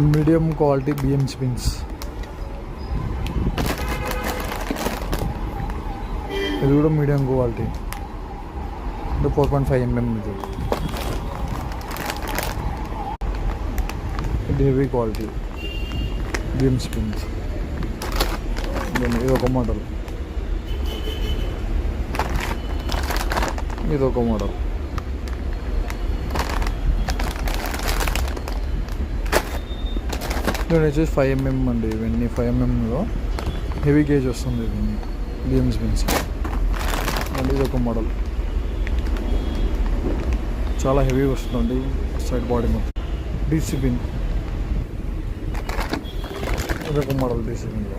Medium quality BM spins. ఇది కూడా medium quality, ఇది 4.5 mm. ఇది హెవీ క్వాలిటీ బిఎం స్పిన్స్. ఇది ఒక మోడల్, ఇది ఒక మోడల్. ఇది వచ్చేసి 5 mm అండి. ఇవన్నీ 5 mmలో హెవీ గేజ్ వస్తుంది ఇవన్నీ బిఎం స్పిన్స్. మళ్ళీ ఇది ఒక మోడల్, చాలా హెవీ వస్తుందండి సైడ్ బాడీ మొత్తం. డీసీ పిన్, ఇదొక మోడల్ డీసీ పిన్లో.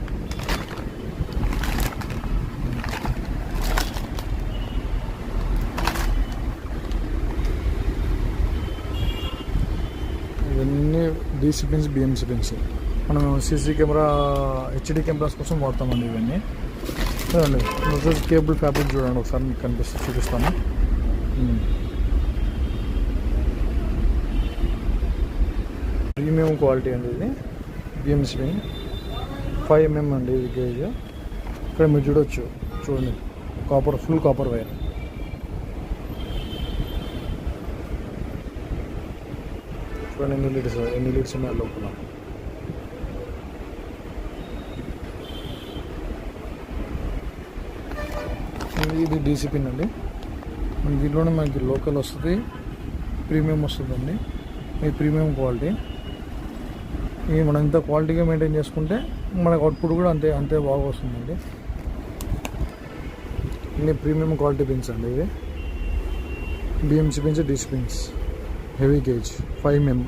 ఇవన్నీ డీసీ పిన్స్, బిఎంసీ పిన్స్. మనం సీసీ కెమెరా, హెచ్డి కెమెరాస్ కోసం వాడతామండి ఇవన్నీ. చూడండి వచ్చేసి కేబుల్ ఫ్యాబ్రిక్ చూడండి ఒకసారి మీకు చూపిస్తాను. ప్రీమియం క్వాలిటీ అండి ఇది బిఎంసీ పిన్. 5 mm అండి ఇది గేజ్. ఇక్కడ మీరు చూడొచ్చు, చూడండి కాపర్, ఫుల్ కాపర్ వైర్. చూడండి ఎన్ని లీడ్స్ ఉన్నాయి లోపల. ఇది డీసీ పిన్ అండి. మన దీంట్లోనే మనకి లోకల్ వస్తుంది, ప్రీమియం వస్తుందండి. ఇది ప్రీమియం క్వాలిటీ. ఇది మనం ఇంత క్వాలిటీగా మెయింటైన్ చేసుకుంటే మనకు అవుట్పుట్ కూడా అంతే అంతే బాగా వస్తుందండి. ఇన్ని ప్రీమియం క్వాలిటీ పిన్స్ అండి ఇవి BMC pins, DC pins, heavy gauge 5 mm.